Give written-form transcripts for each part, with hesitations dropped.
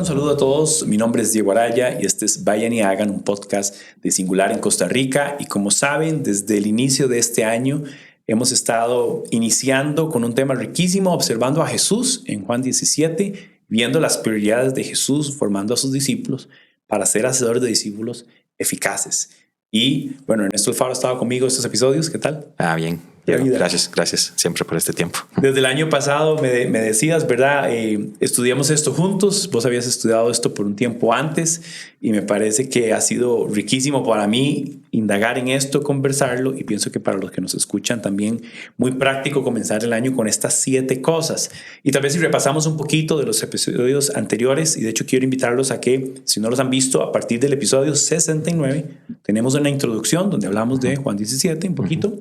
un saludo a todos. Mi nombre es Diego Araya y este es Vayan y Hagan, un podcast de Singular en Costa Rica. Y como saben, desde el inicio de este año hemos estado iniciando con un tema riquísimo, observando a Jesús en Juan 17, viendo las prioridades de Jesús, formando a sus discípulos para ser hacedores de discípulos eficaces. Y bueno, Ernesto Alfaro ha estado conmigo estos episodios. ¿Qué tal? Bien. Gracias siempre por este tiempo. Desde el año pasado me decías, ¿verdad? Estudiamos esto juntos. Vos habías estudiado esto por un tiempo antes y me parece que ha sido riquísimo para mí indagar en esto, conversarlo, y pienso que para los que nos escuchan también muy práctico comenzar el año con estas 7 cosas. Y tal vez si repasamos un poquito de los episodios anteriores, y de hecho quiero invitarlos a que, si no los han visto, a partir del episodio 69 tenemos una introducción donde hablamos de Juan 17 un poquito.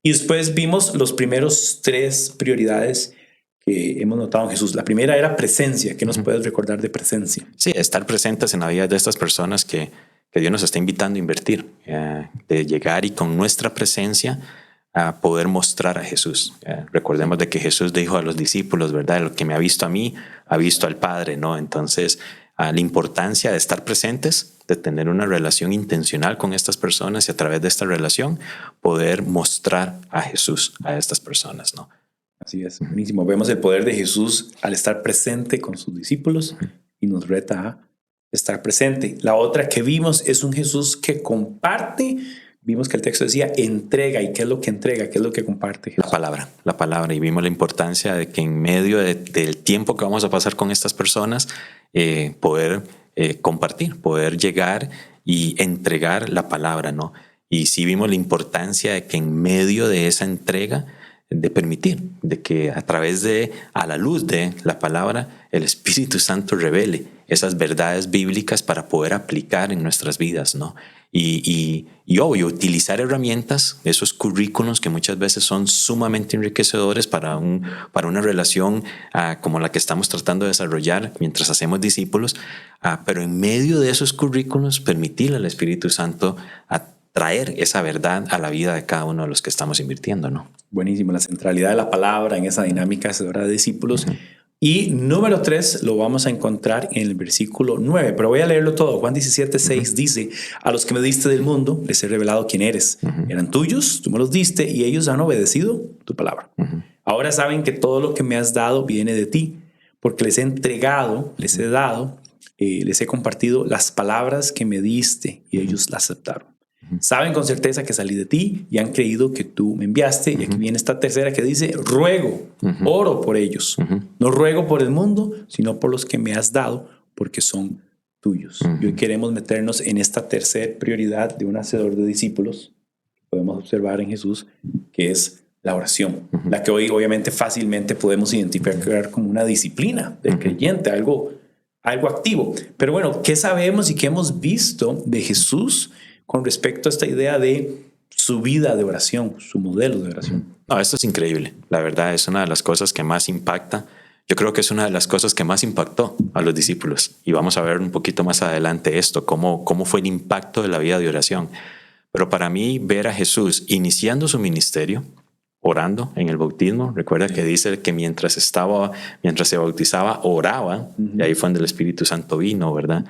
Y después vimos los primeros 3 prioridades que hemos notado en Jesús. La primera era presencia. ¿Qué nos puedes recordar de presencia? Sí, estar presentes en la vida de estas personas que Dios nos está invitando a invertir, de llegar y con nuestra presencia a poder mostrar a Jesús. Recordemos de que Jesús dijo a los discípulos, ¿verdad? El que me ha visto a mí, ha visto al Padre, ¿no? Entonces, la importancia de estar presentes, de tener una relación intencional con estas personas y a través de esta relación poder mostrar a Jesús a estas personas, ¿no? Así es, buenísimo. Vemos el poder de Jesús al estar presente con sus discípulos y nos reta a estar presente. La otra que vimos es un Jesús que comparte. Vimos que el texto decía entrega. ¿Y qué es lo que entrega? ¿Qué es lo que comparte Jesús? La palabra. Y vimos la importancia de que en medio del tiempo que vamos a pasar con estas personas, poder compartir, poder llegar y entregar la palabra, ¿no? Y sí vimos la importancia de que en medio de esa entrega, de permitir, de que a través a la luz de la palabra, el Espíritu Santo revele esas verdades bíblicas para poder aplicar en nuestras vidas, ¿no? Y obvio, utilizar herramientas, esos currículos que muchas veces son sumamente enriquecedores para una relación como la que estamos tratando de desarrollar mientras hacemos discípulos, pero en medio de esos currículos permitirle al Espíritu Santo traer esa verdad a la vida de cada uno de los que estamos invirtiendo, ¿no? Buenísimo, la centralidad de la palabra en esa dinámica hacedora de discípulos. Y número 3 lo vamos a encontrar en el versículo 9, pero voy a leerlo todo. Juan 17:6 dice: a los que me diste del mundo les he revelado quién eres. Eran tuyos, tú me los diste y ellos han obedecido tu palabra. Ahora saben que todo lo que me has dado viene de ti, porque les he entregado, les he dado, les he compartido las palabras que me diste y ellos las aceptaron. Saben con certeza que salí de ti y han creído que tú me enviaste. Y aquí viene esta tercera que dice: ruego, oro por ellos. No ruego por el mundo, sino por los que me has dado, porque son tuyos. Y hoy queremos meternos en esta tercera prioridad de un hacedor de discípulos que podemos observar en Jesús, que es la oración. La que hoy obviamente fácilmente podemos identificar como una disciplina del creyente, algo activo. Pero bueno, ¿qué sabemos y qué hemos visto de Jesús con respecto a esta idea de su vida de oración, su modelo de oración? No, esto es increíble. La verdad es una de las cosas que más impacta. Yo creo que es una de las cosas que más impactó a los discípulos. Y vamos a ver un poquito más adelante esto, cómo fue el impacto de la vida de oración. Pero para mí, ver a Jesús iniciando su ministerio, orando en el bautismo. Recuerda que dice que mientras se bautizaba, oraba. Y ahí fue donde el Espíritu Santo vino, ¿verdad?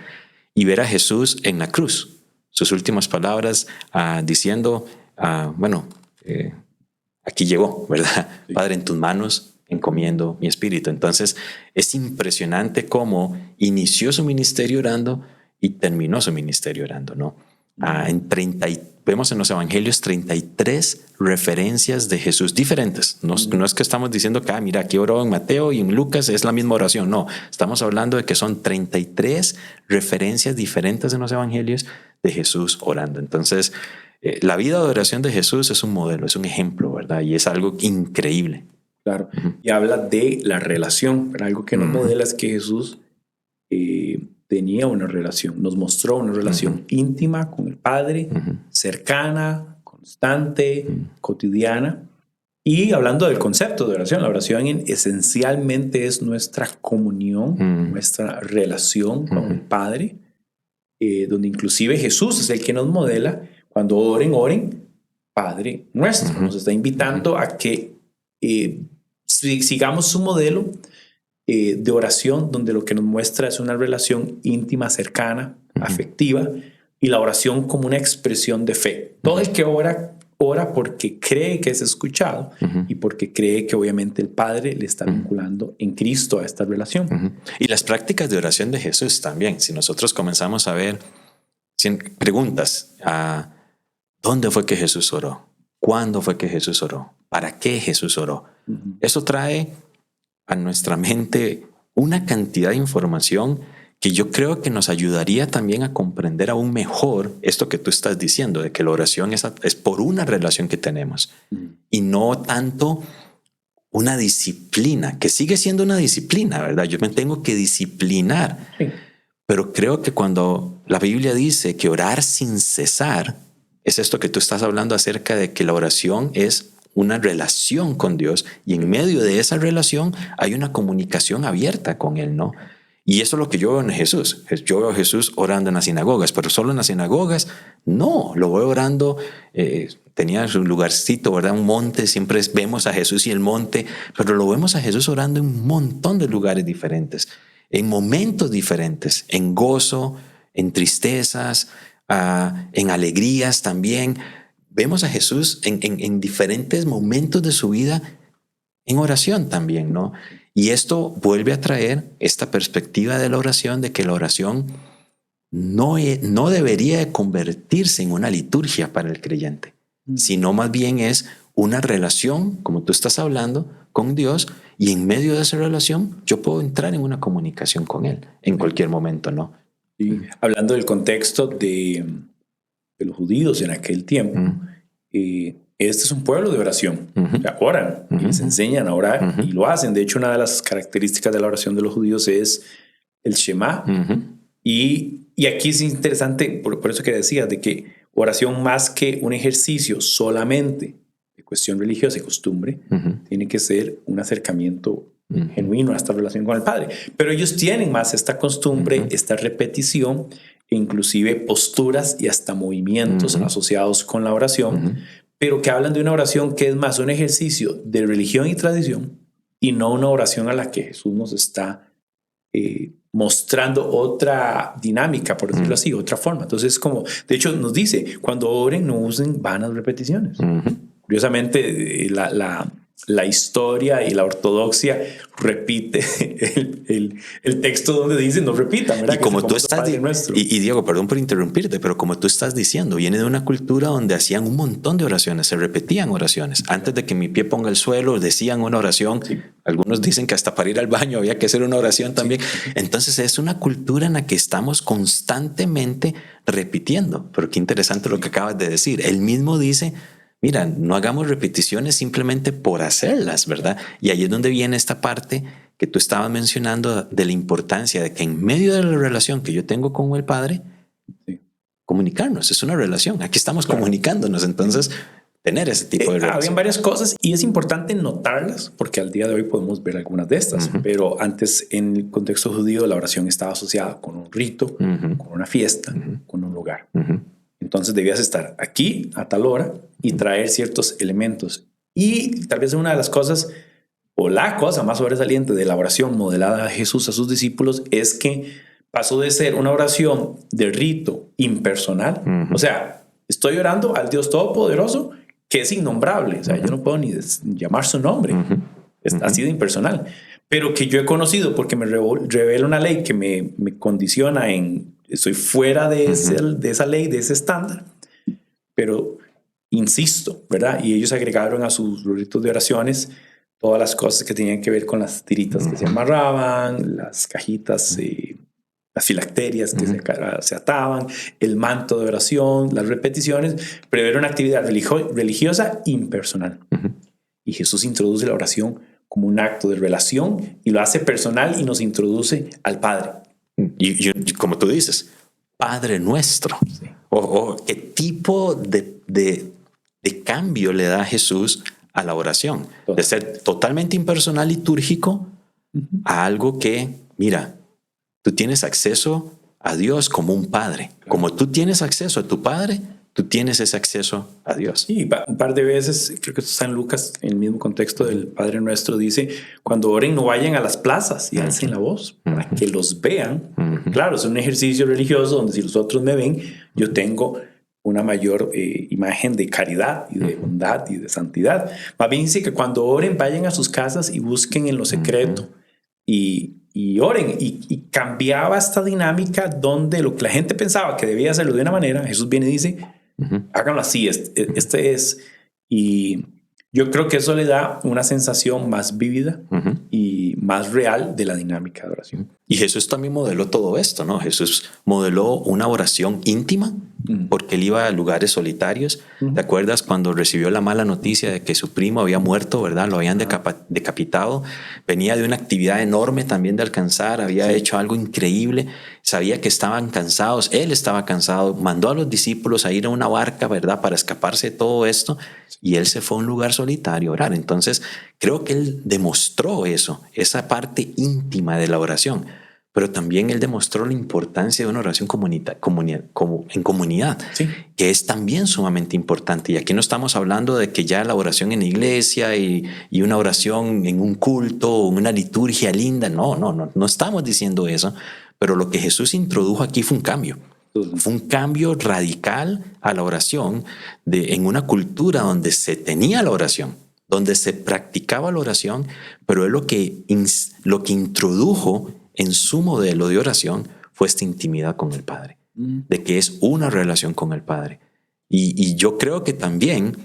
Y ver a Jesús en la cruz. Sus últimas palabras diciendo, aquí llegó, ¿verdad? Sí. Padre, en tus manos encomiendo mi espíritu. Entonces, es impresionante cómo inició su ministerio orando y terminó su ministerio orando, ¿no? Vemos en los evangelios 33 referencias de Jesús diferentes. No es que estamos diciendo que, mira, aquí oró en Mateo y en Lucas es la misma oración. No, estamos hablando de que son 33 referencias diferentes en los evangelios de Jesús orando. Entonces, la vida de oración de Jesús es un modelo, es un ejemplo, ¿verdad? Y es algo increíble. Claro. Y habla de la relación, pero algo que nos modela es que Jesús tenía una relación, nos mostró una relación íntima con el Padre, cercana, constante, cotidiana. Y hablando del concepto de oración, la oración esencialmente es nuestra comunión, nuestra relación con el Padre, donde inclusive Jesús es el que nos modela: cuando oren, Padre nuestro. Nos está invitando a que sigamos su modelo de oración donde lo que nos muestra es una relación íntima, cercana, afectiva, y la oración como una expresión de fe. Todo el que ora porque cree que es escuchado y porque cree que obviamente el Padre le está vinculando en Cristo a esta relación. Y las prácticas de oración de Jesús también. Si nosotros comenzamos a ver preguntas a ¿dónde fue que Jesús oró? ¿Cuándo fue que Jesús oró? ¿Para qué Jesús oró? Eso trae a nuestra mente una cantidad de información que yo creo que nos ayudaría también a comprender aún mejor esto que tú estás diciendo, de que la oración es por una relación que tenemos y no tanto una disciplina, que sigue siendo una disciplina, ¿verdad? Yo me tengo que disciplinar, pero creo que cuando la Biblia dice que orar sin cesar, es esto que tú estás hablando acerca de que la oración es una relación con Dios y en medio de esa relación hay una comunicación abierta con Él, ¿no? Y eso es lo que yo veo en Jesús. Yo veo a Jesús orando en las sinagogas, pero solo en las sinagogas, no, lo veo orando, tenía su lugarcito, ¿verdad? Un monte, siempre vemos a Jesús y el monte, pero lo vemos a Jesús orando en un montón de lugares diferentes, en momentos diferentes, en gozo, en tristezas, en alegrías también. Vemos a Jesús en diferentes momentos de su vida en oración también, ¿no? Y esto vuelve a traer esta perspectiva de la oración, de que la oración no debería de convertirse en una liturgia para el creyente, sino más bien es una relación, como tú estás hablando, con Dios, y en medio de esa relación yo puedo entrar en una comunicación con Él en cualquier momento, ¿no? Sí. Hablando del contexto de los judíos en aquel tiempo, este es un pueblo de oración. O sea, oran y les enseñan a orar y lo hacen. De hecho, una de las características de la oración de los judíos es el Shema. Y aquí es interesante, por eso que decías, de que oración más que un ejercicio solamente de cuestión religiosa y costumbre, tiene que ser un acercamiento genuino a esta relación con el Padre. Pero ellos tienen más esta costumbre, esta repetición, e inclusive posturas y hasta movimientos asociados con la oración, pero que hablan de una oración que es más un ejercicio de religión y tradición y no una oración a la que Jesús nos está mostrando otra dinámica, por decirlo así, otra forma. Entonces, como, de hecho, nos dice, cuando oren no usen vanas repeticiones. Curiosamente, la historia y la ortodoxia repite el texto donde dice no repitan, ¿verdad? Y como tú estás y Diego, perdón por interrumpirte, pero como tú estás diciendo, viene de una cultura donde hacían un montón de oraciones, se repetían oraciones. Antes de que mi pie ponga el suelo, decían una oración. Sí. Algunos dicen que hasta para ir al baño había que hacer una oración también. Sí. Entonces es una cultura en la que estamos constantemente repitiendo. Pero qué interesante lo que acabas de decir. Él mismo dice, mira, no hagamos repeticiones simplemente por hacerlas, ¿verdad? Y ahí es donde viene esta parte que tú estabas mencionando de la importancia de que en medio de la relación que yo tengo con el Padre, comunicarnos, es una relación. Aquí estamos comunicándonos, entonces tener ese tipo de relación. Habían varias cosas y es importante notarlas porque al día de hoy podemos ver algunas de estas, pero antes en el contexto judío la oración estaba asociada con un rito, con una fiesta, con un lugar. Entonces debías estar aquí a tal hora y traer ciertos elementos. Y tal vez una de las cosas o la cosa más sobresaliente de la oración modelada a Jesús a sus discípulos es que pasó de ser una oración de rito impersonal. O sea, estoy orando al Dios Todopoderoso que es innombrable. O sea, yo no puedo ni llamar su nombre. Es así de impersonal. Pero que yo he conocido porque me revela una ley que me condiciona en... Estoy fuera de esa ley, de ese estándar, pero insisto, ¿verdad? Y ellos agregaron a sus ritos de oraciones todas las cosas que tenían que ver con las tiritas que se amarraban, las cajitas, las filacterias que se ataban, el manto de oración, las repeticiones, pero era una actividad religiosa impersonal. Y Jesús introduce la oración como un acto de relación y lo hace personal y nos introduce al Padre. Y como tú dices, Padre nuestro. Sí. ¿Qué tipo de cambio le da Jesús a la oración? De ser totalmente impersonal, litúrgico, a algo que, mira, tú tienes acceso a Dios como un padre. Como tú tienes acceso a tu Padre, tú tienes ese acceso a Dios. Sí, un par de veces, creo que esto está en Lucas, en el mismo contexto del Padre Nuestro, dice, cuando oren no vayan a las plazas y alcen la voz para que los vean. Claro, es un ejercicio religioso donde si los otros me ven, yo tengo una mayor imagen de caridad y de bondad y de santidad. Más bien dice que cuando oren vayan a sus casas y busquen en lo secreto y oren. Y cambiaba esta dinámica donde lo que la gente pensaba que debía hacerlo de una manera, Jesús viene y dice, háganlo así, este es. Y yo creo que eso le da una sensación más vívida y más real de la dinámica de oración. Y Jesús también modeló todo esto, ¿no? Jesús modeló una oración íntima porque él iba a lugares solitarios. ¿Te acuerdas cuando recibió la mala noticia de que su primo había muerto, verdad? Lo habían decapitado. Venía de una actividad enorme también de alcanzar, había hecho algo increíble. Sabía que estaban cansados, él estaba cansado, mandó a los discípulos a ir a una barca, ¿verdad? Para escaparse de todo esto. Y él se fue a un lugar solitario a orar. Entonces, creo que él demostró eso, esa parte íntima de la oración. Pero también él demostró la importancia de una oración en comunidad, que es también sumamente importante. Y aquí no estamos hablando de que ya la oración en la iglesia y una oración en un culto o en una liturgia linda. No estamos diciendo eso. Pero lo que Jesús introdujo aquí fue un cambio. Fue un cambio radical a la oración en una cultura donde se tenía la oración, donde se practicaba la oración, pero él lo que introdujo en su modelo de oración fue esta intimidad con el Padre, de que es una relación con el Padre. Y yo creo que también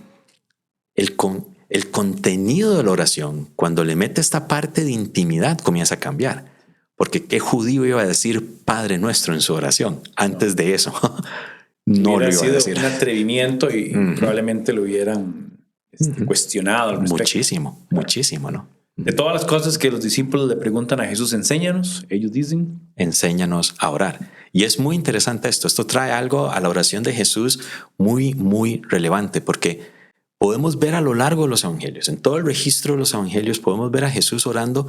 el contenido de la oración, cuando le mete esta parte de intimidad, comienza a cambiar. Porque ¿qué judío iba a decir Padre Nuestro en su oración antes de eso? No lo iba a decir. Un atrevimiento y probablemente lo hubieran cuestionado al respecto. Muchísimo, ¿no? De todas las cosas que los discípulos le preguntan a Jesús, enséñanos, ellos dicen, enséñanos a orar. Y es muy interesante esto. Esto trae algo a la oración de Jesús muy, muy relevante, porque podemos ver a lo largo de los evangelios, en todo el registro de los evangelios, podemos ver a Jesús orando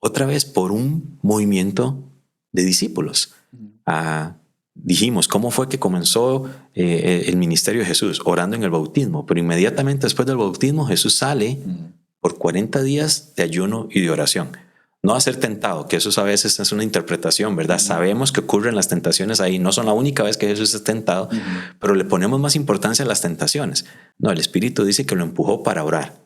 otra vez por un movimiento de discípulos. Dijimos, ¿cómo fue que comenzó el ministerio de Jesús? Orando en el bautismo, pero inmediatamente después del bautismo Jesús sale por 40 días de ayuno y de oración. No a ser tentado, que eso a veces es una interpretación, ¿verdad? Sabemos que ocurren las tentaciones ahí, no son la única vez que Jesús es tentado, pero le ponemos más importancia a las tentaciones. No, el Espíritu dice que lo empujó para orar.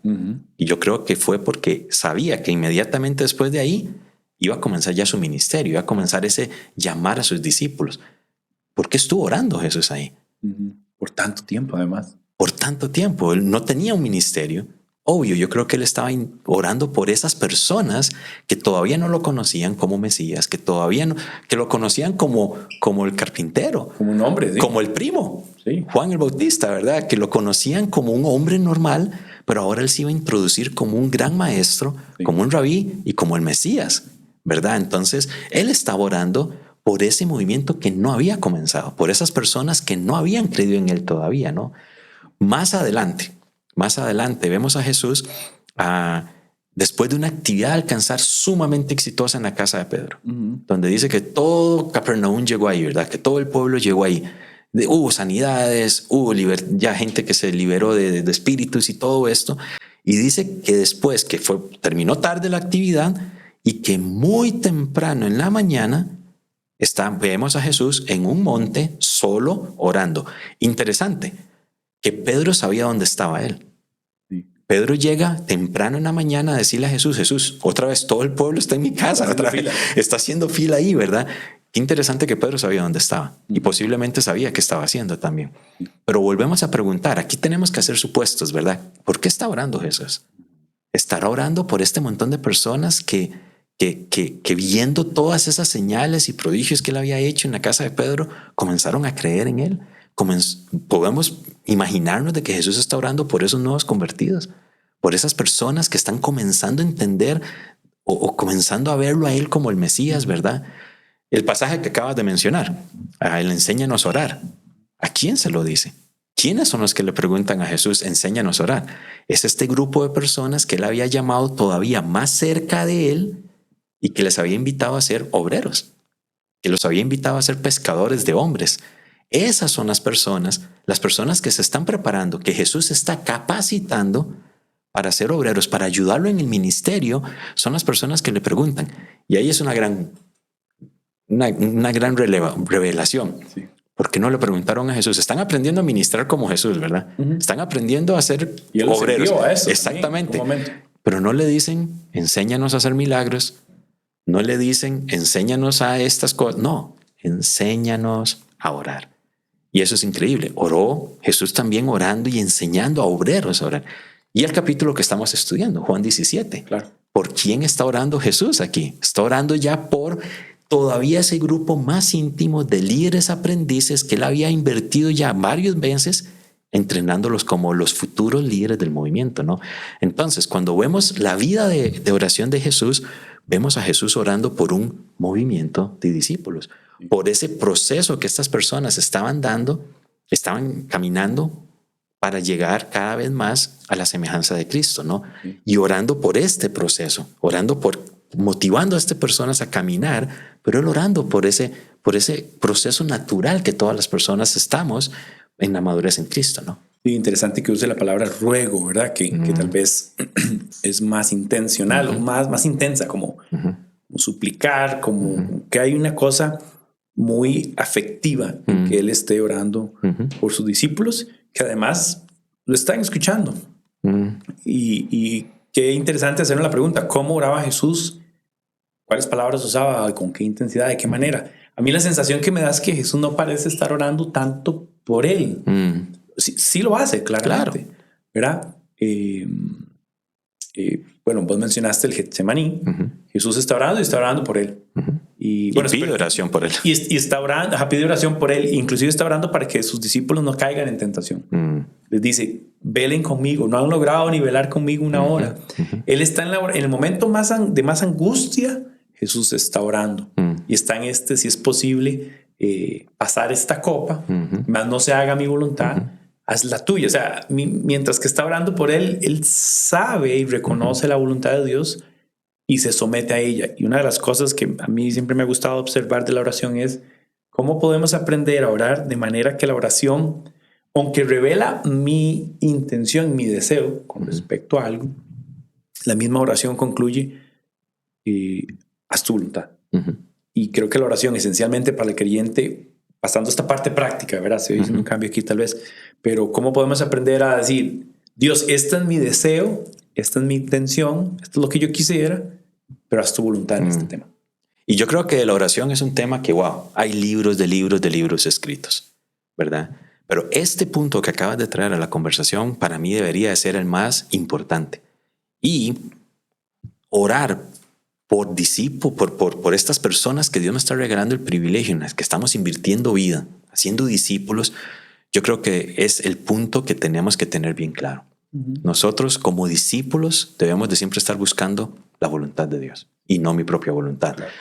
Y yo creo que fue porque sabía que inmediatamente después de ahí iba a comenzar ya su ministerio, iba a comenzar ese llamar a sus discípulos. ¿Por qué estuvo orando Jesús ahí? Por tanto tiempo, además. Por tanto tiempo. Él no tenía un ministerio. Obvio, yo creo que él estaba orando por esas personas que todavía no lo conocían como Mesías, que todavía no, que lo conocían como el carpintero, como un hombre, ¿sí? Como el primo, Juan el Bautista, ¿verdad? Que lo conocían como un hombre normal, pero ahora él se iba a introducir como un gran maestro, como un rabí y como el Mesías, ¿verdad? Entonces, él estaba orando por ese movimiento que no había comenzado, por esas personas que no habían creído en él todavía, ¿no? Más adelante vemos a Jesús después de una actividad de alcanzar sumamente exitosa en la casa de Pedro, donde dice que todo Capernaum llegó ahí, ¿verdad? Que todo el pueblo llegó ahí. Hubo sanidades, hubo ya gente que se liberó de espíritus y todo esto. Y dice que después que terminó tarde la actividad y que muy temprano en la mañana vemos a Jesús en un monte solo orando. Interesante que Pedro sabía dónde estaba él. Pedro llega temprano en la mañana a decirle a Jesús, otra vez todo el pueblo está en mi casa, está haciendo fila ahí, ¿verdad? Qué interesante que Pedro sabía dónde estaba y posiblemente sabía qué estaba haciendo también. Pero volvemos a preguntar, aquí tenemos que hacer supuestos, ¿verdad? ¿Por qué está orando Jesús? ¿Estará orando por este montón de personas que viendo todas esas señales y prodigios que él había hecho en la casa de Pedro, comenzaron a creer en él? Podemos imaginarnos de que Jesús está orando por esos nuevos convertidos, por esas personas que están comenzando a entender o comenzando a verlo a él como el Mesías, ¿verdad? El pasaje que acabas de mencionar, él enséñanos a orar. ¿A quién se lo dice? ¿Quiénes son los que le preguntan a Jesús, enséñanos a orar? Es este grupo de personas que él había llamado todavía más cerca de él y que les había invitado a ser obreros, que los había invitado a ser pescadores de hombres. Esas son las personas que se están preparando, que Jesús está capacitando para ser obreros, para ayudarlo en el ministerio, son las personas que le preguntan. Y ahí es una gran revelación. Sí. ¿Por qué no le preguntaron a Jesús? Están aprendiendo a ministrar como Jesús, ¿verdad? Están aprendiendo a ser Y él obreros. a eso Exactamente. también, pero no le dicen, enséñanos a hacer milagros. No le dicen, enséñanos a estas cosas. No, enséñanos a orar. Y eso es increíble. Oró Jesús también orando y enseñando a obreros a orar. Y el capítulo que estamos estudiando, Juan 17. Claro. ¿Por quién está orando Jesús aquí? Está orando ya por todavía ese grupo más íntimo de líderes aprendices que él había invertido ya varias veces entrenándolos como los futuros líderes del movimiento, ¿no? Entonces, cuando vemos la vida de oración de Jesús, vemos a Jesús orando por un movimiento de discípulos, por ese proceso que estas personas estaban dando, estaban caminando para llegar cada vez más a la semejanza de Cristo, ¿no? Y orando por este proceso, motivando a estas personas a caminar, pero él orando por ese proceso natural que todas las personas estamos en la madurez en Cristo, ¿no? Sí, interesante que use la palabra ruego, ¿verdad? Que tal vez es más intencional o más intensa, como suplicar, como que hay una cosa muy afectiva en que él esté orando por sus discípulos, que además lo están escuchando. Y qué interesante hacer la pregunta, ¿cómo oraba Jesús? ¿Cuáles palabras usaba? ¿Con qué intensidad? ¿De qué manera? A mí la sensación que me da es que Jesús no parece estar orando tanto por él. Sí lo hace, claramente. Claro. ¿Verdad? Bueno, vos mencionaste el Getsemaní. Jesús está orando por él. Y pide oración por él. Y está orando, pide oración por él. Inclusive está orando para que sus discípulos no caigan en tentación. Les dice, velen conmigo. No han logrado ni velar conmigo una hora. Él está en el momento de más angustia. Jesús está orando. Y está en si es posible, pasar esta copa, mas no se haga mi voluntad, haz la tuya. O sea, mientras que está orando por él, él sabe y reconoce la voluntad de Dios y se somete a ella. Y una de las cosas que a mí siempre me ha gustado observar de la oración es cómo podemos aprender a orar de manera que la oración, aunque revela mi intención, mi deseo con respecto a algo, la misma oración concluye, haz tu voluntad. Y creo que la oración esencialmente para el creyente, pasando esta parte práctica, ¿verdad? Se oye un cambio aquí tal vez, pero ¿cómo podemos aprender a decir, Dios, este es mi deseo, esta es mi intención, esto es lo que yo quisiera, pero haz tu voluntad en este tema? Y yo creo que la oración es un tema que, wow, hay libros de libros escritos, ¿verdad? Pero este punto que acabas de traer a la conversación para mí debería de ser el más importante. Y orar por discípulos, por estas personas que Dios nos está regalando el privilegio, en las que estamos invirtiendo vida, haciendo discípulos, yo creo que es el punto que tenemos que tener bien claro. Nosotros como discípulos debemos de siempre estar buscando la voluntad de Dios y no mi propia voluntad. Claro.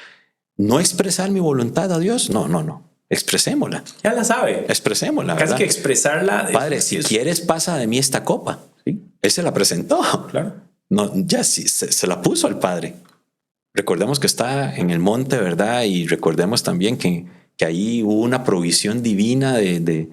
No expresar mi voluntad a Dios, no. Expresémosla. Ya la sabe. Expresémosla. Casi ¿verdad? que expresarla. Padre, si quieres, pasa de mí esta copa. ¿Sí? Él se la presentó. Claro. No, ya sí, se la puso al Padre. Recordemos que está en el monte, ¿verdad? Y recordemos también que ahí hubo una provisión divina de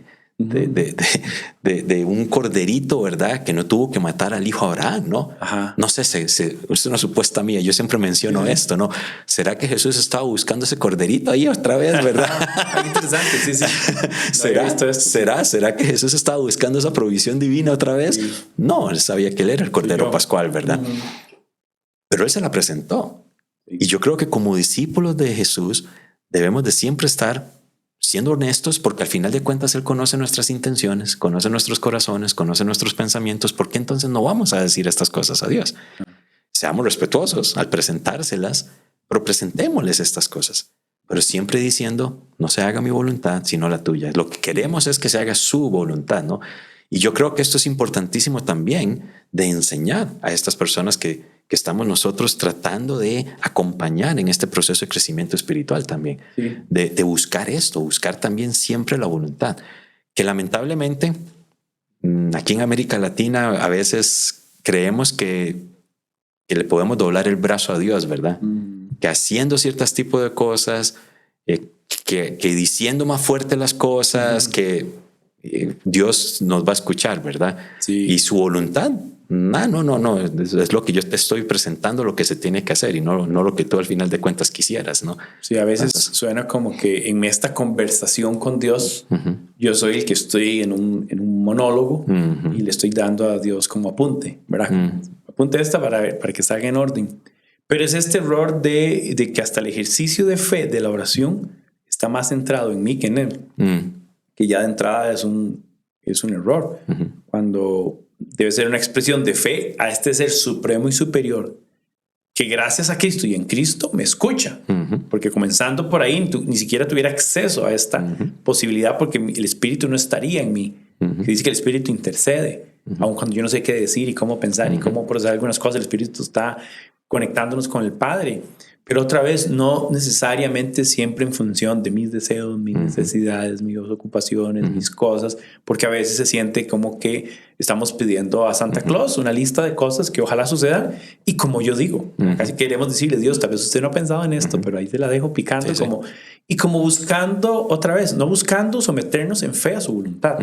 un corderito, ¿verdad? Que no tuvo que matar al hijo Abraham, ¿no? No sé, es una supuesta mía. Yo siempre menciono esto, ¿no? ¿Será que Jesús estaba buscando ese corderito ahí otra vez, verdad? Interesante, sí. ¿Será que Jesús estaba buscando esa provisión divina otra vez? Sí. No, él sabía que él era el cordero pascual, ¿verdad? Pero él se la presentó. Y yo creo que como discípulos de Jesús debemos de siempre estar siendo honestos, porque al final de cuentas Él conoce nuestras intenciones, conoce nuestros corazones, conoce nuestros pensamientos. ¿Por qué entonces no vamos a decir estas cosas a Dios? Seamos respetuosos al presentárselas, pero presentémosles estas cosas. Pero siempre diciendo, no se haga mi voluntad, sino la tuya. Lo que queremos es que se haga su voluntad, ¿no? Y yo creo que esto es importantísimo también de enseñar a estas personas que estamos nosotros tratando de acompañar en este proceso de crecimiento espiritual también. Sí. De buscar esto, buscar también siempre la voluntad. Que lamentablemente aquí en América Latina a veces creemos que le podemos doblar el brazo a Dios, ¿verdad? Que haciendo ciertos tipos de cosas, que diciendo más fuerte las cosas, que Dios nos va a escuchar, ¿verdad? Sí. Y su voluntad, no, es lo que yo te estoy presentando, lo que se tiene que hacer y no lo que tú al final de cuentas quisieras, ¿no? Sí, a veces Entonces, suena como que en esta conversación con Dios, yo soy el que estoy en un monólogo y le estoy dando a Dios como apunte, ¿verdad? Apunte esta para que salga en orden. Pero es este error de que hasta el ejercicio de fe de la oración está más centrado en mí que en Él, que ya de entrada es un error. Cuando debe ser una expresión de fe a este ser supremo y superior, que gracias a Cristo y en Cristo me escucha. Porque comenzando por ahí, ni siquiera tuviera acceso a esta posibilidad porque el Espíritu no estaría en mí. Que dice que el Espíritu intercede. Aun cuando yo no sé qué decir y cómo pensar y cómo procesar algunas cosas, el Espíritu está conectándonos con el Padre. Pero otra vez, no necesariamente siempre en función de mis deseos, mis necesidades, mis ocupaciones, mis cosas, porque a veces se siente como que estamos pidiendo a Santa Claus una lista de cosas que ojalá sucedan. Y como yo digo, casi queremos decirle, Dios, tal vez usted no ha pensado en esto, pero ahí te la dejo picando. Sí, y como buscando, otra vez, no buscando someternos en fe a su voluntad,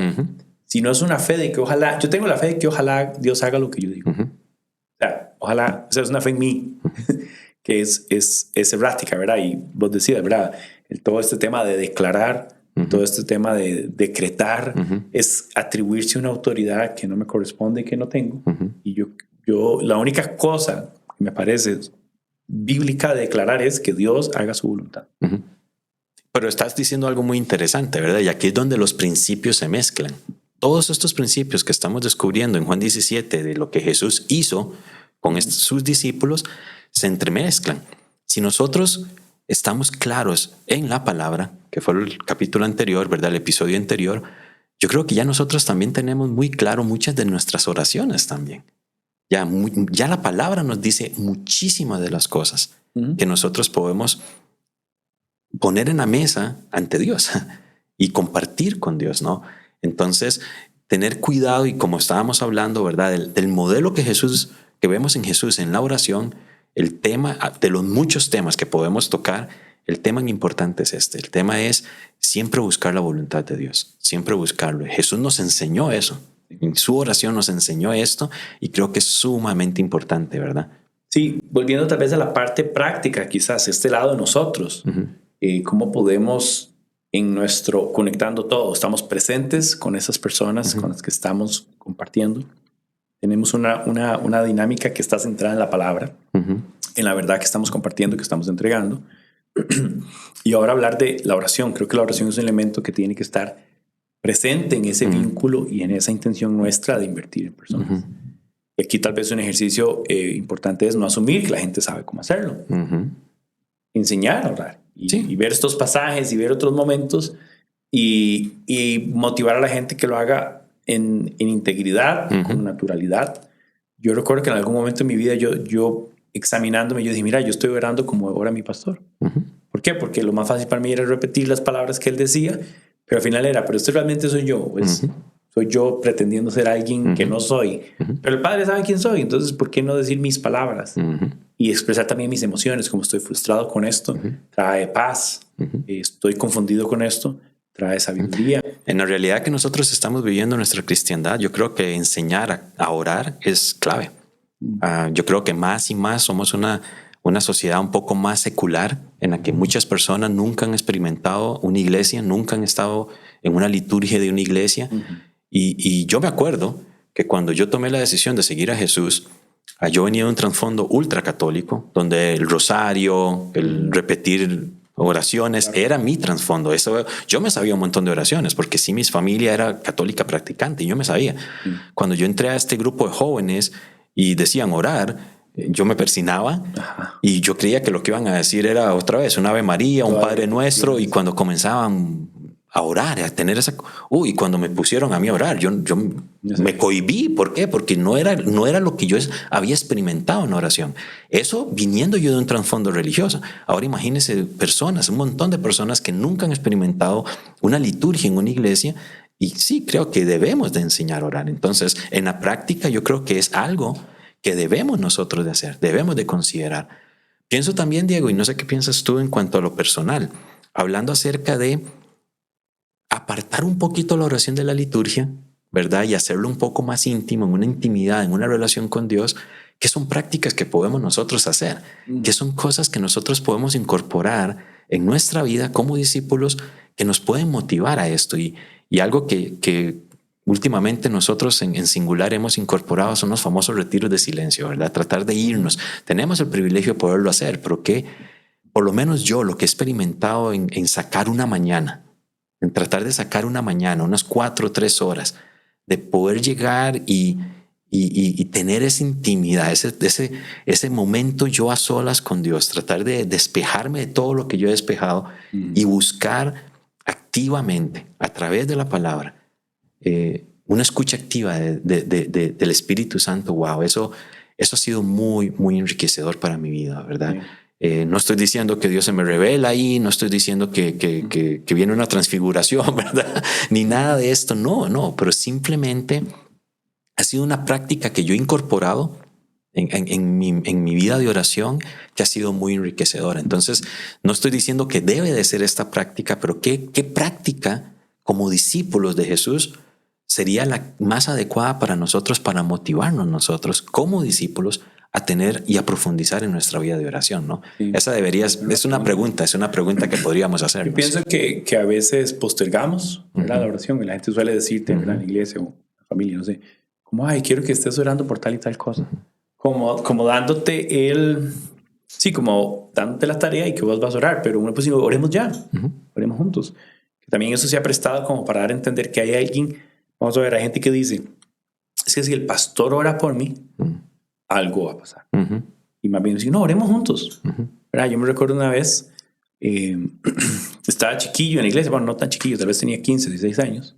sino es una fe de que ojalá, yo tengo la fe de que ojalá Dios haga lo que yo digo. O sea, ojalá, o sea, es una fe en mí. Que es errática, ¿verdad? Y vos decías, ¿verdad? Todo este tema de declarar, todo este tema de decretar, es atribuirse una autoridad que no me corresponde y que no tengo. Y yo, la única cosa que me parece bíblica de declarar es que Dios haga su voluntad. Pero estás diciendo algo muy interesante, ¿verdad? Y aquí es donde los principios se mezclan. Todos estos principios que estamos descubriendo en Juan 17 de lo que Jesús hizo con sus discípulos se entremezclan. Si nosotros estamos claros en la palabra, que fue el capítulo anterior, ¿verdad? El episodio anterior, yo creo que ya nosotros también tenemos muy claro muchas de nuestras oraciones también. Ya la palabra nos dice muchísimas de las cosas que nosotros podemos poner en la mesa ante Dios y compartir con Dios, ¿no? Entonces, tener cuidado y como estábamos hablando, ¿verdad? Del modelo que vemos en Jesús en la oración, el tema, de los muchos temas que podemos tocar, el tema importante es este. El tema es siempre buscar la voluntad de Dios, siempre buscarlo. Jesús nos enseñó eso. En su oración nos enseñó esto y creo que es sumamente importante, ¿verdad? Sí, volviendo tal vez a la parte práctica, quizás este lado de nosotros, cómo podemos conectando todo, estamos presentes con esas personas con las que estamos compartiendo. Tenemos una dinámica que está centrada en la palabra, en la verdad que estamos compartiendo, que estamos entregando. Y ahora hablar de la oración. Creo que la oración es un elemento que tiene que estar presente en ese vínculo y en esa intención nuestra de invertir en personas. Y aquí tal vez un ejercicio importante es no asumir que la gente sabe cómo hacerlo. Enseñar a orar y ver estos pasajes y ver otros momentos y motivar a la gente que lo haga en integridad, con naturalidad. Yo recuerdo que en algún momento en mi vida yo examinándome, yo dije, mira, yo estoy orando como ora mi pastor. ¿Por qué? Porque lo más fácil para mí era repetir las palabras que él decía, pero al final era, pero esto realmente soy yo, pues soy yo pretendiendo ser alguien que no soy. Pero el Padre sabe quién soy, entonces ¿por qué no decir mis palabras? Y expresar también mis emociones, como estoy frustrado con esto, trae paz, estoy confundido con esto, trae sabiduría. En la realidad que nosotros estamos viviendo nuestra cristiandad, yo creo que enseñar a orar es clave. Yo creo que más y más somos una sociedad un poco más secular en la que muchas personas nunca han experimentado una iglesia, nunca han estado en una liturgia de una iglesia. Y yo me acuerdo que cuando yo tomé la decisión de seguir a Jesús, yo venía de un trasfondo ultracatólico, donde el rosario, el repetir oraciones, era mi trasfondo. Yo me sabía un montón de oraciones, porque sí, mi familia era católica practicante y yo me sabía. Cuando yo entré a este grupo de jóvenes y decían orar, yo me persinaba y yo creía que lo que iban a decir era otra vez un Ave María, un Padre Nuestro, y cuando comenzaban a orar, a tener esa... cuando me pusieron a mí a orar, yo me cohibí. ¿Por qué? Porque no era lo que yo había experimentado en oración. Eso viniendo yo de un trasfondo religioso. Ahora imagínense personas, un montón de personas que nunca han experimentado una liturgia en una iglesia, y sí, creo que debemos de enseñar a orar. Entonces, en la práctica yo creo que es algo que debemos nosotros de hacer, debemos de considerar. Pienso también, Diego, y no sé qué piensas tú en cuanto a lo personal. hablando acerca de apartar un poquito la oración de la liturgia, ¿verdad? Y hacerlo un poco más íntimo, en una intimidad, en una relación con Dios, que son prácticas que podemos nosotros hacer, que son cosas que nosotros podemos incorporar en nuestra vida como discípulos que nos pueden motivar a esto. Y algo que últimamente nosotros en Singular hemos incorporado son los famosos retiros de silencio, ¿verdad? Tratar de irnos. Tenemos el privilegio de poderlo hacer, pero que por lo menos yo lo que he experimentado en sacar una mañana, en tratar de sacar una mañana, unas 4 o 3 horas, de poder llegar y tener esa intimidad, ese momento yo a solas con Dios, tratar de despejarme de todo lo que yo he despejado y buscar activamente, a través de la palabra, una escucha activa del Espíritu Santo. Wow, eso ha sido muy, muy enriquecedor para mi vida, ¿verdad? No estoy diciendo que Dios se me revela ahí, no estoy diciendo que viene una transfiguración, ¿verdad? Ni nada de esto, no, pero simplemente ha sido una práctica que yo he incorporado en mi vida de oración, que ha sido muy enriquecedora. Entonces, no estoy diciendo que debe de ser esta práctica, pero ¿qué práctica como discípulos de Jesús sería la más adecuada para nosotros, para motivarnos nosotros como discípulos a tener y a profundizar en nuestra vida de oración, ¿no? Sí. Es una pregunta que podríamos hacer. Yo pienso que a veces postergamos, ¿verdad? La oración, y la gente suele decirte, ¿verdad? En la iglesia o la familia, no sé, como, ay, quiero que estés orando por tal y tal cosa. Como dándote como dándote la tarea y que vos vas a orar, pero uno pues digo, oremos ya, oremos juntos. Que también eso se ha prestado como para dar a entender que hay alguien, vamos a ver, hay gente que dice, es que si el pastor ora por mí, algo va a pasar. Y más bien dice, no, oremos juntos. ¿Verdad? Yo me recuerdo una vez, estaba chiquillo en la iglesia, bueno, no tan chiquillo, tal vez tenía 15, 16 años.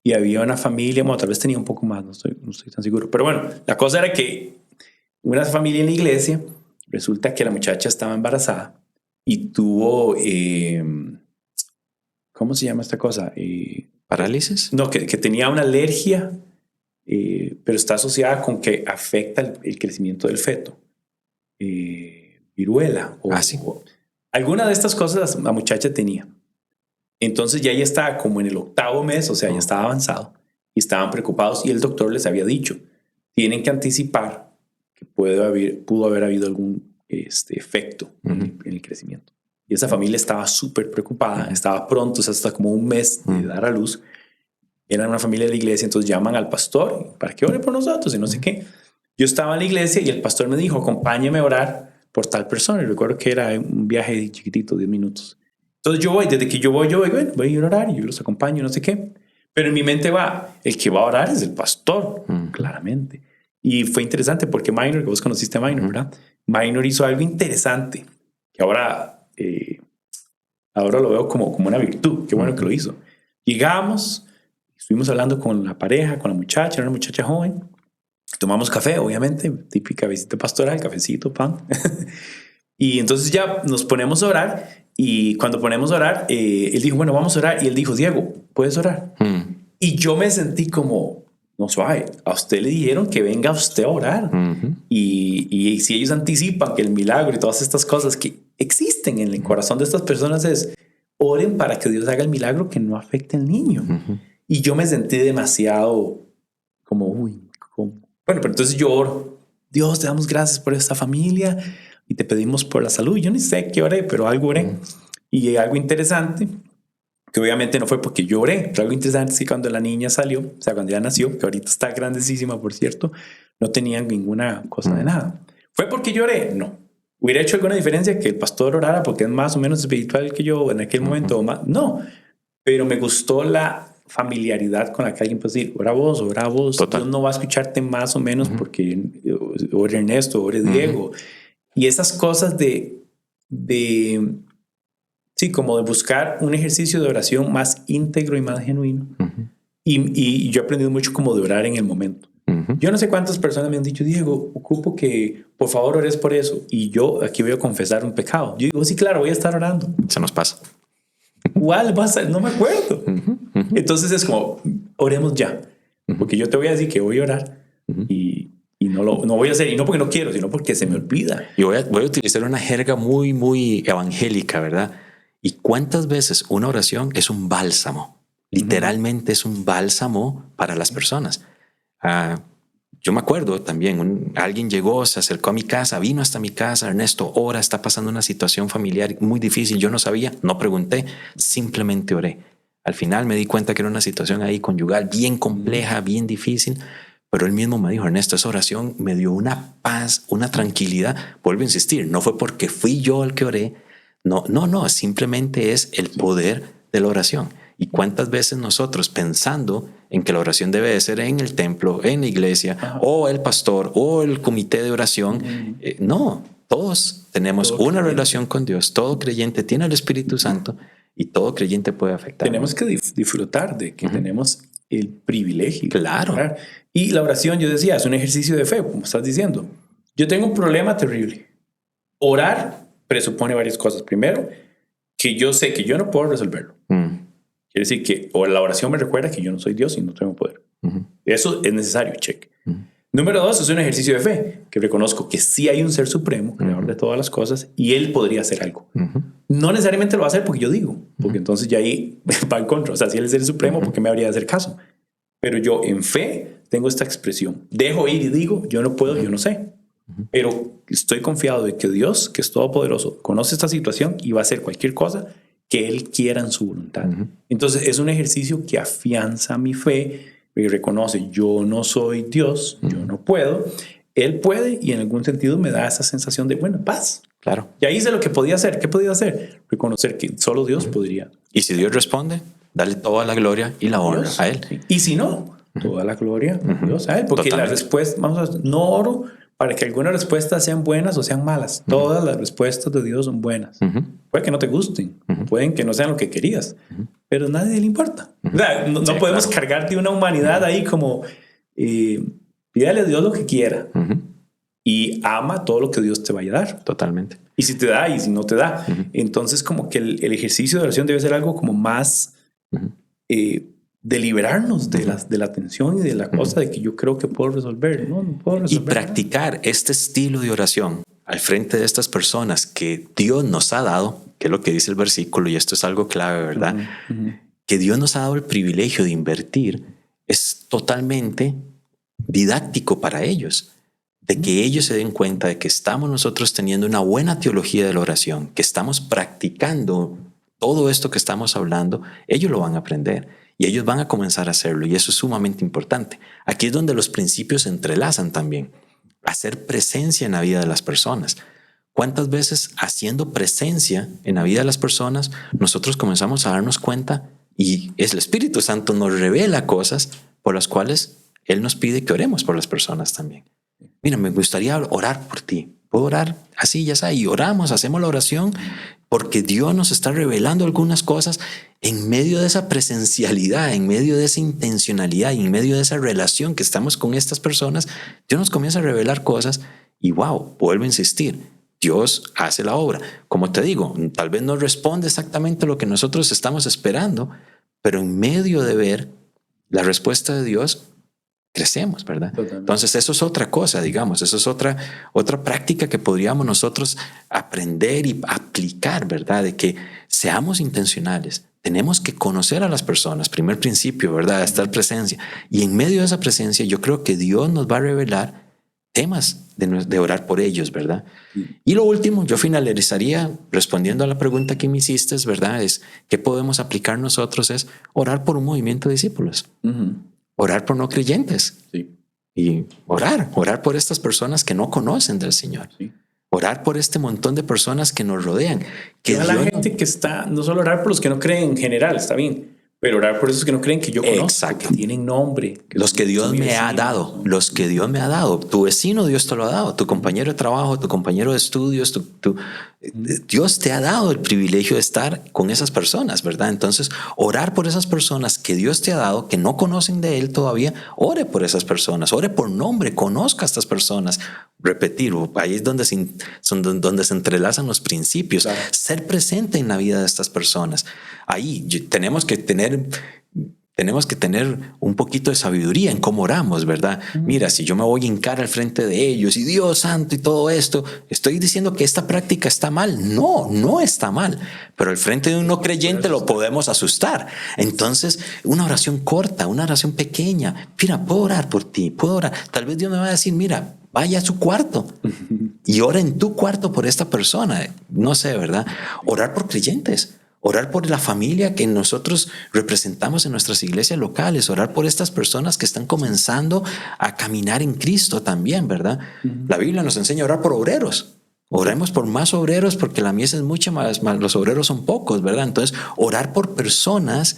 Y había una familia, bueno, tal vez tenía un poco más, no estoy tan seguro. Pero bueno, la cosa era que una familia en la iglesia, resulta que la muchacha estaba embarazada y tuvo, ¿cómo se llama esta cosa? ¿Parálisis? No, que tenía una alergia, pero está asociada con que afecta el crecimiento del feto. Viruela. Sí. Alguna de estas cosas la muchacha tenía. Entonces ya ella estaba como en el 8º mes, o sea, ya estaba avanzado y estaban preocupados y el doctor les había dicho, tienen que anticipar que pudo haber habido algún efecto en el crecimiento. Y esa familia estaba súper preocupada, estaba pronto, o sea, hasta como un mes de dar a luz. Eran una familia de la iglesia, entonces llaman al pastor para que ore por nosotros y no sé qué. Yo estaba en la iglesia y el pastor me dijo, acompáñeme a orar por tal persona. Y recuerdo que era un viaje chiquitito, 10 minutos. Entonces yo voy, desde que yo voy, bueno, voy a ir a orar y yo los acompaño, no sé qué. Pero en mi mente el que va a orar es el pastor, claramente. Y fue interesante porque Minor, que vos conociste a Minor, ¿verdad? Minor hizo algo interesante, que ahora lo veo como una virtud. Qué bueno que lo hizo. Llegamos, estuvimos hablando con la pareja, con la muchacha, era una muchacha joven. Tomamos café, obviamente, típica visita pastoral, cafecito, pan. Y entonces ya nos ponemos a orar. Y cuando ponemos a orar, él dijo, bueno, vamos a orar. Y él dijo, Diego, ¿puedes orar? Y yo me sentí como, no, suave, a usted le dijeron que venga usted a orar. Y si ellos anticipan que el milagro y todas estas cosas que existen en el corazón de estas personas es, oren para que Dios haga el milagro que no afecte al niño. Y yo me sentí demasiado como, bueno, pero entonces yo oro, Dios, te damos gracias por esta familia y te pedimos por la salud. Yo ni sé qué oré, pero algo oré. Y algo interesante, que obviamente no fue porque yo oré, pero algo interesante es que cuando la niña salió, o sea, cuando ya nació, que ahorita está grandísima, por cierto, no tenían ninguna cosa de nada. ¿Fue porque yo oré? No. ¿Hubiera hecho alguna diferencia que el pastor orara porque es más o menos espiritual que yo en aquel momento? O más? No. Pero me gustó la familiaridad con la que alguien puede decir, ora vos. Total. Dios no va a escucharte más o menos porque ore Ernesto, ore Diego. Y esas cosas como de buscar un ejercicio de oración más íntegro y más genuino. Y yo he aprendido mucho como de orar en el momento. Yo no sé cuántas personas me han dicho, Diego, ocupo que por favor ores por eso. Y yo aquí voy a confesar un pecado. Yo digo, sí, claro, voy a estar orando. Se nos pasa. ¿Cuál va a ser? No me acuerdo. Entonces es como, oremos ya. Porque yo te voy a decir que voy a orar y no voy a hacer, y no porque no quiero, sino porque se me olvida. Y voy a utilizar una jerga muy, muy evangélica, ¿verdad? ¿Y cuántas veces una oración es un bálsamo? Literalmente es un bálsamo para las personas. Yo me acuerdo también, alguien llegó, se acercó a mi casa, vino hasta mi casa: Ernesto, ora, está pasando una situación familiar muy difícil. Yo no sabía, no pregunté, simplemente oré. Al final me di cuenta que era una situación ahí conyugal bien compleja, bien difícil, pero él mismo me dijo: Ernesto, esa oración me dio una paz, una tranquilidad. Vuelvo a insistir, no fue porque fui yo el que oré, no, simplemente es el poder de la oración. ¿Y cuántas veces nosotros, pensando en que la oración debe de ser en el templo, en la iglesia, o el pastor, o el comité de oración? No, todos tenemos una relación con Dios. Todo creyente tiene el Espíritu Santo y todo creyente puede afectar. Tenemos que disfrutar de que tenemos el privilegio. Claro. ¿Verdad? Y la oración, yo decía, es un ejercicio de fe, como estás diciendo. Yo tengo un problema terrible. Orar presupone varias cosas. Primero, que yo sé que yo no puedo resolverlo. Quiere decir que la oración me recuerda que yo no soy Dios y no tengo poder. Eso es necesario, check. Número 2, es un ejercicio de fe, que reconozco que sí hay un ser supremo, creador de todas las cosas, y él podría hacer algo. No necesariamente lo va a hacer porque yo digo, porque entonces ya ahí va en contra. O sea, si él es el supremo, ¿por qué me habría de hacer caso? Pero yo en fe tengo esta expresión. Dejo ir y digo, yo no puedo, yo no sé. Pero estoy confiado de que Dios, que es todopoderoso, conoce esta situación y va a hacer cualquier cosa que Él quiera en su voluntad. Entonces es un ejercicio que afianza mi fe y reconoce: yo no soy Dios, yo no puedo. Él puede, y en algún sentido me da esa sensación de, bueno, paz. Claro. Ya hice lo que podía hacer. ¿Qué podía hacer? Reconocer que solo Dios podría. Y si Dios responde, dale toda la gloria y la honra a Él. Sí. Y si no, toda la gloria a Dios a Él. Porque la respuesta, no oro para que algunas respuestas sean buenas o sean malas. Todas las respuestas de Dios son buenas. Puede que no te gusten, pueden que no sean lo que querías, pero a nadie le importa. No podemos cargarte una humanidad ahí como pídale a Dios lo que quiera y ama todo lo que Dios te vaya a dar. Totalmente. Y si te da y si no te da. Entonces como que el ejercicio de oración debe ser algo como más de liberarnos de la tensión y de la cosa de que yo creo que puedo resolver. No puedo resolver. Y practicar este estilo de oración al frente de estas personas que Dios nos ha dado, que es lo que dice el versículo, y esto es algo clave, ¿verdad? Que Dios nos ha dado el privilegio de invertir, es totalmente didáctico para ellos, de que ellos se den cuenta de que estamos nosotros teniendo una buena teología de la oración, que estamos practicando todo esto que estamos hablando. Ellos lo van a aprender y ellos van a comenzar a hacerlo, y eso es sumamente importante. Aquí es donde los principios se entrelazan también. Hacer presencia en la vida de las personas. ¿Cuántas veces haciendo presencia en la vida de las personas nosotros comenzamos a darnos cuenta y el Espíritu Santo nos revela cosas por las cuales Él nos pide que oremos por las personas también? Mira, me gustaría orar por ti. ¿Puedo orar? Así, ya está. Y oramos, hacemos la oración porque Dios nos está revelando algunas cosas en medio de esa presencialidad, en medio de esa intencionalidad y en medio de esa relación que estamos con estas personas. Dios nos comienza a revelar cosas y wow, vuelvo a insistir, Dios hace la obra. Como te digo, tal vez no responde exactamente lo que nosotros estamos esperando, pero en medio de ver la respuesta de Dios, crecemos, ¿verdad? Totalmente. Entonces eso es otra cosa, digamos, eso es otra práctica que podríamos nosotros aprender y aplicar, ¿verdad? De que seamos intencionales. Tenemos que conocer a las personas, primer principio, ¿verdad? Estar presencia. Y en medio de esa presencia yo creo que Dios nos va a revelar temas de orar por ellos, ¿verdad? Y lo último, yo finalizaría respondiendo a la pregunta que me hiciste, ¿verdad? Es ¿qué podemos aplicar nosotros? Es orar por un movimiento de discípulos. Orar por no creyentes. Sí. Y orar por estas personas que no conocen del Señor. Sí. Orar por este montón de personas que nos rodean. Que la gente que está, no solo orar por los que no creen en general, está bien, pero orar por esos que no creen que yo conozco. Exacto. Que tienen nombre. Los que Dios me ha dado. Los que Dios me ha dado. Tu vecino, Dios te lo ha dado. Tu compañero de trabajo, tu compañero de estudios, Dios te ha dado el privilegio de estar con esas personas, ¿verdad? Entonces, orar por esas personas que Dios te ha dado, que no conocen de Él todavía, ore por esas personas, ore por nombre, conozca a estas personas. Repetir, ahí es donde se entrelazan los principios. Claro. Ser presente en la vida de estas personas. Ahí tenemos que tener tenemos que tener un poquito de sabiduría en cómo oramos, ¿verdad? Mira, si yo me voy a hincar al frente de ellos y Dios santo y todo esto, ¿estoy diciendo que esta práctica está mal? No, no está mal. Pero al frente de un no creyente lo podemos asustar. Entonces, una oración corta, una oración pequeña. Mira, puedo orar por ti, puedo orar. Tal vez Dios me va a decir, mira, vaya a su cuarto y ora en tu cuarto por esta persona. No sé, ¿verdad? Orar por creyentes. Orar por la familia que nosotros representamos en nuestras iglesias locales, orar por estas personas que están comenzando a caminar en Cristo también, ¿verdad? La Biblia nos enseña a orar por obreros. Oremos por más obreros porque la mies es mucha, más los obreros son pocos, ¿verdad? Entonces, orar por personas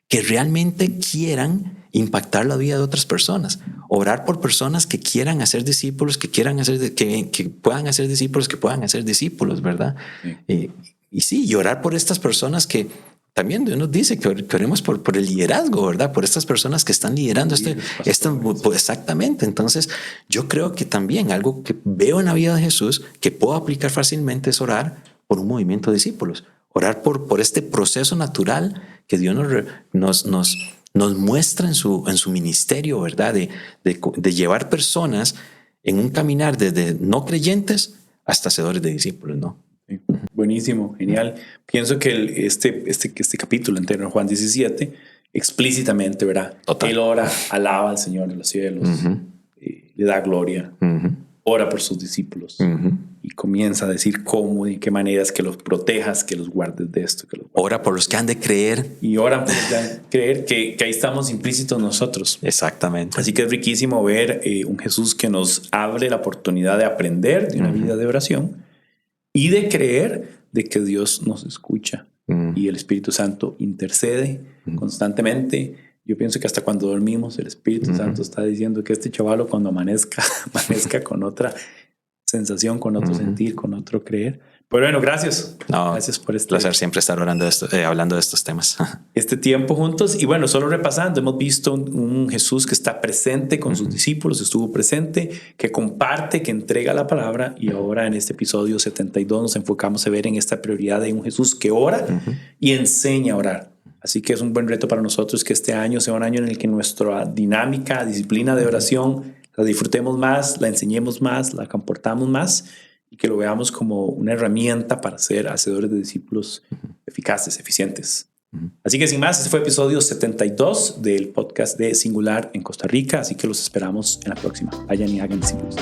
que realmente quieran impactar la vida de otras personas. Orar por personas que quieran hacer discípulos, que puedan hacer discípulos, que puedan hacer discípulos, ¿verdad? Sí. Y sí, y orar por estas personas que también Dios nos dice que oremos por el liderazgo, ¿verdad? Por estas personas que están liderando exactamente. Entonces, yo creo que también algo que veo en la vida de Jesús que puedo aplicar fácilmente es orar por un movimiento de discípulos. Orar por este proceso natural que Dios nos muestra en su ministerio, ¿verdad? De llevar personas en un caminar desde no creyentes hasta hacedores de discípulos, ¿no? Sí. Buenísimo, genial. Pienso que este capítulo entero en Juan 17 explícitamente, ¿verdad? Total. Él ora, alaba al Señor de los cielos, le da gloria, ora por sus discípulos y comienza a decir cómo y de qué maneras que los protejas, que los guardes de esto. Ora por los que han de creer. Y ora por los que han de creer que ahí estamos implícitos nosotros. Exactamente. Así que es riquísimo ver un Jesús que nos abre la oportunidad de aprender de una vida de oración y de creer de que Dios nos escucha y el Espíritu Santo intercede constantemente. Yo pienso que hasta cuando dormimos el Espíritu Santo está diciendo que este chavalo cuando amanezca con otra sensación, con otro sentir, con otro creer. Pero bueno, gracias. Gracias por este placer siempre estar hablando de estos temas. Este tiempo juntos. Y bueno, solo repasando, hemos visto un Jesús que está presente con sus discípulos, estuvo presente, que comparte, que entrega la palabra. Y ahora en este episodio 72 nos enfocamos a ver en esta prioridad de un Jesús que ora y enseña a orar. Así que es un buen reto para nosotros que este año sea un año en el que nuestra dinámica, disciplina de oración, la disfrutemos más, la enseñemos más, la comportamos más y que lo veamos como una herramienta para ser hacedores de discípulos eficaces, eficientes. Así que sin más, este fue el episodio 72 del podcast de Singular en Costa Rica, así que los esperamos en la próxima. Vayan y hagan discípulos.